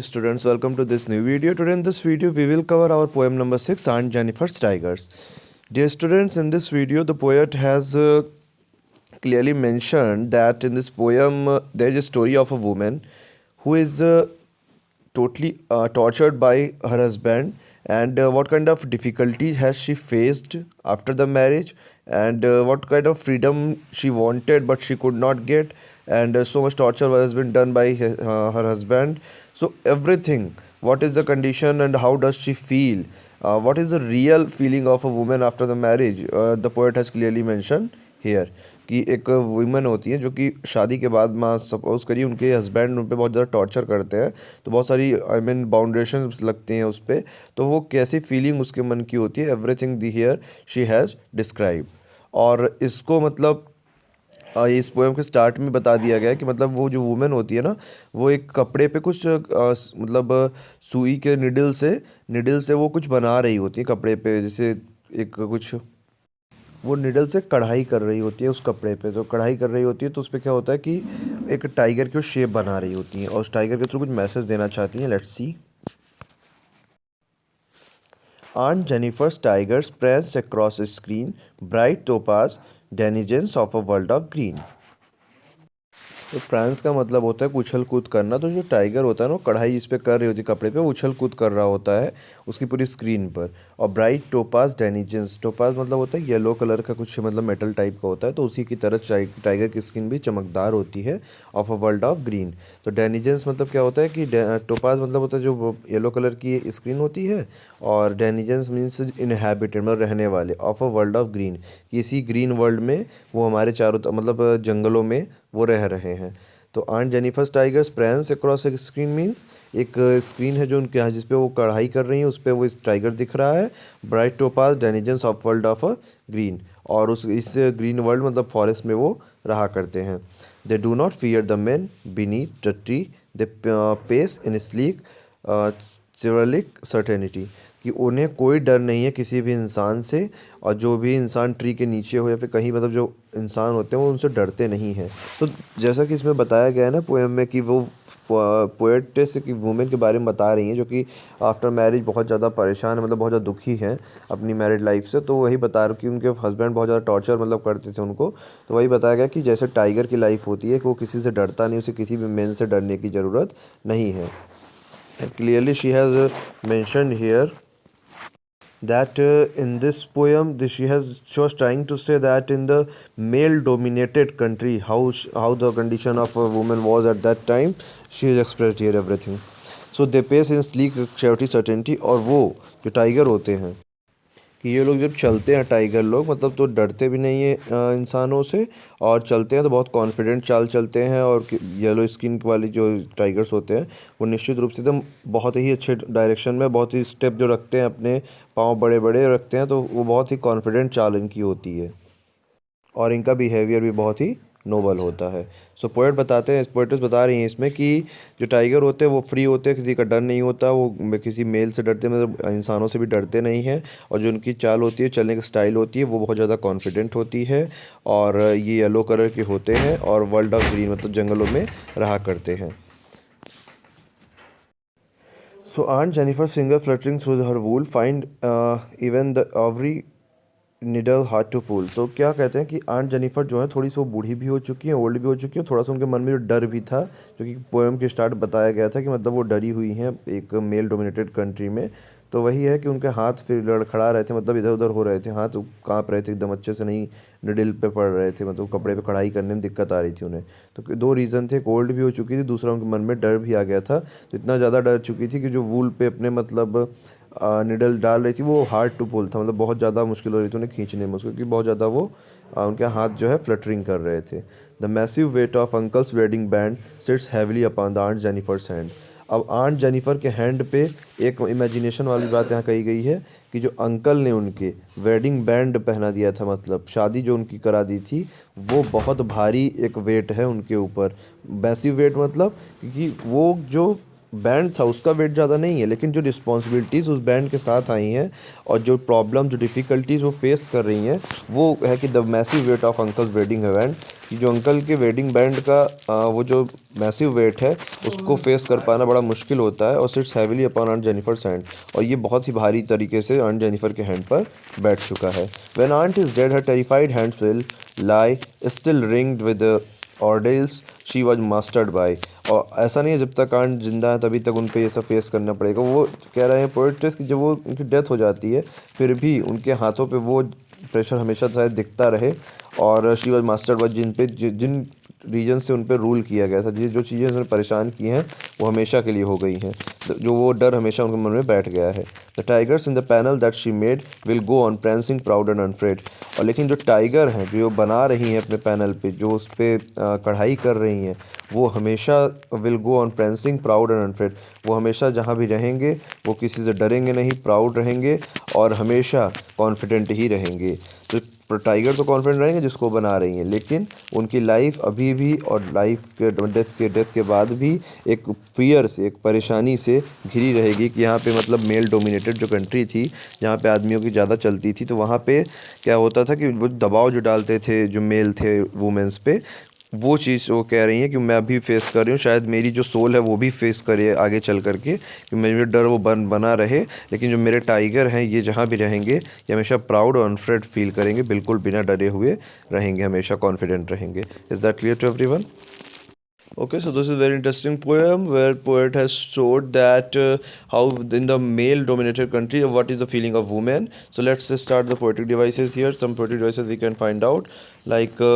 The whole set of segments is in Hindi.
Students, welcome to this new video. Today in this video we will cover our poem number 6, Aunt Jennifer's Tigers. Dear students, in this video the poet has clearly mentioned that in this poem there is a story of a woman who is totally tortured by her husband, and what kind of difficulty has she faced after the marriage, and what kind of freedom she wanted but she could not get, and so much torture has been done by her husband. So everything, what is the condition and how does she feel, what is the real feeling of a woman after the marriage, the poet has clearly mentioned here कि एक वुमेन होती है जो कि शादी के बाद, माँ सपोज़ करिए उनके हस्बैंड उन पे बहुत ज़्यादा टॉर्चर करते हैं, तो बहुत सारी आई मीन बाउंडेशंस लगती हैं उस पर, तो वो कैसी फीलिंग उसके मन की होती है, everything the here she has describe. और इसको मतलब इस पोएम के स्टार्ट में बता दिया गया है कि मतलब वो जो वुमेन होती है ना, वो एक कपड़े पे कुछ मतलब सुई के निडल से वो कुछ बना रही होती है कपड़े पे, जैसे एक कुछ वो निडल से कढ़ाई कर रही होती है उस कपड़े पे। तो कढ़ाई कर रही होती है तो उस पे क्या होता है कि एक टाइगर की शेप बना रही होती है और उस टाइगर के थ्रू कुछ मैसेज देना चाहती हैं। Let's see. Aunt Jennifer's tigers pranced across a screen, bright topaz, denizens of a world of green. तो प्रांस का मतलब होता है उछल कूद करना। तो जो टाइगर होता है ना, वो कढ़ाई इस पे कर रही होती है कपड़े पे, वो उछल कूद कर रहा होता है उसकी पूरी स्क्रीन पर। और ब्राइट टोपाज डेनिजेंस, टोपाज मतलब होता है येलो कलर का कुछ मतलब मेटल टाइप का होता है, तो उसी की तरह टाइगर की स्किन भी चमकदार होती है। Of a world of green, तो डेनिजेंस मतलब क्या होता है कि टोपाज मतलब होता है जो येलो कलर की स्क्रीन होती है, और डेनिजेंस मीन्स इनहेबिटेड मतलब रहने वाले, of a world of green, कि इसी ग्रीन वर्ल्ड में वो हमारे चारों मतलब जंगलों में वो रह रहे हैं। तो आंट जेनिफर्स टाइगर्स प्रेंस अक्रॉस एक स्क्रीन मीन्स एक स्क्रीन है जो उनके यहाँ जिस पे वो कढ़ाई कर रही है, उस पे वो इस टाइगर दिख रहा है। Bright topaz denizens of world of a green, और उस इस ग्रीन वर्ल्ड मतलब फॉरेस्ट में वो रहा करते हैं। They do not fear the man beneath the tree, they pace in sleek chivalric certainty, कि उन्हें कोई डर नहीं है किसी भी इंसान से, और जो भी इंसान ट्री के नीचे हो या फिर कहीं मतलब जो इंसान होते हैं वो उनसे डरते नहीं हैं। तो जैसा कि इसमें बताया गया है ना पोएम में कि वो पोएटेस की वुमेन के बारे में बता रही हैं जो कि आफ्टर मैरिज बहुत ज़्यादा परेशान है, मतलब बहुत ज़्यादा दुखी हैं अपनी मैरिड लाइफ से। तो वही बता रही कि उनके हस्बैंड बहुत ज़्यादा टॉर्चर मतलब करते थे उनको। तो वही बताया गया कि जैसे टाइगर की लाइफ होती है कि वो किसी से डरता नहीं, उसे किसी भी मैन से डरने की ज़रूरत नहीं है। Clearly she has mentioned here that in this poem she was trying to say that in the male dominated country how the condition of a woman was at that time, she has expressed here everything. So they pace in sleek surety certainty, और वो जो टाइगर होते हैं कि ये लोग जब चलते हैं टाइगर लोग मतलब तो डरते भी नहीं है इंसानों से, और चलते हैं तो बहुत कॉन्फिडेंट चाल चलते हैं। और येलो स्किन वाली जो टाइगर्स होते हैं वो निश्चित रूप से एकदम बहुत ही अच्छे डायरेक्शन में बहुत ही स्टेप जो रखते हैं, अपने पाँव बड़े बड़े रखते हैं, तो वो बहुत ही कॉन्फिडेंट चाल इनकी होती है, और इनका बिहेवियर भी बहुत ही नोबल होता है। सो पोएट बताते हैं, पोएट्स बता रही हैं इसमें कि जो टाइगर होते हैं वो फ्री होते हैं, किसी का डर नहीं होता, वो किसी मेल से डरते मतलब इंसानों से भी डरते नहीं हैं। और जो उनकी चाल होती है, चलने की स्टाइल होती है, वो बहुत ज़्यादा कॉन्फिडेंट होती है। और ये येलो कलर के होते हैं और वर्ल्ड ऑफ ग्रीन मतलब जंगलों में रहा करते हैं। So aunt Jennifer finger fluttering through her wool find even the every needle hard to pull. तो क्या कहते हैं कि आंट जेनिफर जो है थोड़ी सी वो बूढ़ी भी हो चुकी है, ओल्ड भी हो चुकी है, थोड़ा सा उनके मन में जो डर भी था, जो कि पोएम के स्टार्ट बताया गया था कि मतलब वो डरी हुई हैं एक मेल डोमिनेटेड कंट्री में। तो वही है कि उनके हाथ फिर लड़खड़ा रहे थे, मतलब इधर उधर हो रहे थे, हाथ काँप रहे थे एकदम, अच्छे से नहीं निडल पे पड़ रहे थे, मतलब कपड़े पे कढ़ाई करने में दिक्कत आ रही थी उन्हें। तो दो रीज़न थे, ओल्ड भी हो चुकी थी, दूसरा उनके मन में डर भी आ गया था। तो इतना ज़्यादा डर चुकी थी कि जो वूल पे अपने मतलब निडल डाल रही थी वो हार्ड टू पुल था, मतलब बहुत ज़्यादा मुश्किल हो रही थी उन्हें खींचने में उसको, क्योंकि बहुत ज़्यादा वो उनके हाथ जो है फ्लटरिंग कर रहे थे। The massive weight of uncle's wedding band sits heavily upon the aunt Jennifer's hand. अब आंट जेनिफर के हैंड पे एक इमेजिनेशन वाली बात यहाँ कही गई है कि जो अंकल ने उनके वेडिंग बैंड पहना दिया था, मतलब शादी जो उनकी करा दी थी, वो बहुत भारी एक वेट है उनके ऊपर। मैसिव वेट मतलब क्योंकि वो जो बैंड था उसका वेट ज़्यादा नहीं है, लेकिन जो रिस्पॉन्सिबिलिटीज़ उस बैंड के साथ आई हैं और जो प्रॉब्लम जो डिफ़िकल्टीज़ वो फेस कर रही हैं, वो है कि the massive weight of uncle's wedding band, कि जो अंकल के वेडिंग बैंड का वो जो मैसिव वेट है उसको फेस कर पाना बड़ा मुश्किल होता है, और sits heavily upon aunt Jennifer's hand, और ये बहुत ही भारी तरीके से आंट जेनिफर के हैंड पर बैठ चुका है। When aunt is dead her terrified hands will lie still ringed with ordeals she was mastered by. और ऐसा नहीं है जब तक आंट जिंदा है तभी तक उन पे ये सब फेस करना पड़ेगा। वो कह रहे हैं पोएट्रेस कि जब वो उनकी डेथ हो जाती है फिर भी उनके हाथों पे वो प्रेशर हमेशा शायद दिखता रहे, और शी वॉज मास्टर्ड बाय, जिन रीजन से उन पे रूल किया गया था, जो चीज़ें उन्हें परेशान की हैं वो हमेशा के लिए हो गई हैं, जो वो डर हमेशा उनके मन में बैठ गया है। The tigers in the panel that she made will go on prancing proud and unafraid. और लेकिन जो टाइगर हैं जो बना रही हैं अपने पैनल पे, जो उस पर कढ़ाई कर रही हैं, वो हमेशा will go on prancing proud and unafraid, वो हमेशा जहाँ भी रहेंगे वो किसी से डरेंगे नहीं, प्राउड रहेंगे और हमेशा कॉन्फिडेंट ही रहेंगे। तो टाइगर तो कॉन्फिडेंट रहेंगे जिसको बना रही हैं, लेकिन उनकी लाइफ अभी भी और लाइफ के डेथ के बाद भी एक फियर से, एक परेशानी से घिरी रहेगी कि यहाँ पे मतलब मेल डोमिनेटेड जो कंट्री थी जहाँ पे आदमियों की ज़्यादा चलती थी, तो वहाँ पे क्या होता था कि वो दबाव जो डालते थे जो मेल थे वुमेंस पे, वो चीज़ वो कह रही हैं कि मैं अभी फेस कर रही हूँ, शायद मेरी जो सोल है वो भी फेस करे आगे चल करके, कि मेरे डर वो बना रहे, लेकिन जो मेरे टाइगर हैं ये जहाँ भी रहेंगे ये हमेशा प्राउड और अनफ्रेड फील करेंगे, बिल्कुल बिना डरे हुए रहेंगे, हमेशा कॉन्फिडेंट रहेंगे। Is that clear to everyone? Okay, so this is very interesting poem where poet has showed that how in the male-dominated country, what is the feeling of women. So let's start the poetic devices here. Some poetic devices we can find out, like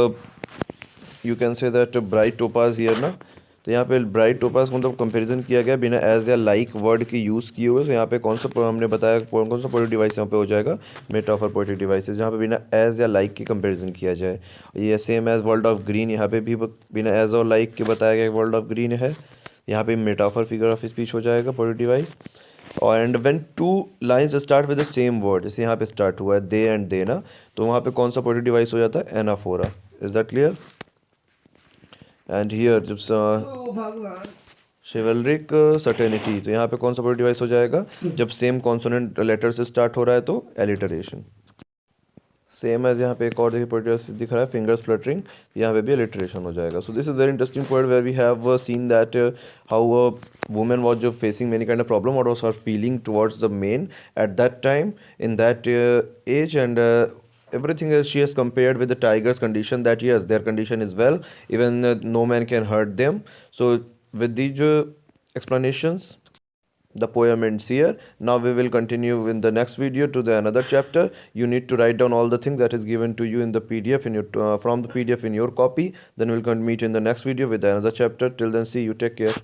you can say that bright topaz here ना, तो यहाँ पे ब्राइट टोपास को मतलब कंपैरिजन किया गया बिना एज या लाइक वर्ड की यूज़ किए हुए। तो यहाँ पे कौन सा हमने बताया कौन सा पोएटिक डिवाइस यहाँ पे हो जाएगा, मेटाफर पोएटिक डिवाइसेस, जहाँ पे बिना एज या लाइक की कंपैरिजन किया जाए। ये same as world of green, यहाँ पे भी बिना एज और लाइक के बताया गया वर्ल्ड ऑफ ग्रीन है, यहाँ पे मेटाफर फिगर ऑफ स्पीच हो जाएगा पोएटिक डिवाइस। और and when two lines start with the same word, जैसे यहाँ पे स्टार्ट हुआ है दे एंड दे ना, तो वहाँ पे कौन सा पोएटिक डिवाइस हो जाता है, anaphora. Is that clear? And here जब शिवलरिक सर्टेनिटी, तो यहाँ पे कौन सा पोएटिक डिवाइस हो जाएगा, जब सेम कॉन्सोनेंट लेटर से स्टार्ट हो रहा है तो एलिटरेशन। सेम एज यहाँ पे एक और देखिए पोएटिक डिवाइस दिख रहा है फिंगर्स फ्लटरिंग, यहाँ पे भी एलिटरेशन हो जाएगा। So this is very interesting point where we have seen that how a women was जो facing many kind of problem, what was her feeling towards the men at that time in that age, and everything else she has compared with the tiger's condition, that yes their condition is well, even no man can hurt them. So with these explanations the poem ends here. Now we will continue in the next video to the another chapter. You need to write down all the things that is given to you in the pdf in your from the pdf in your copy. Then we'll meet in the next video with another chapter. Till then, see you, take care.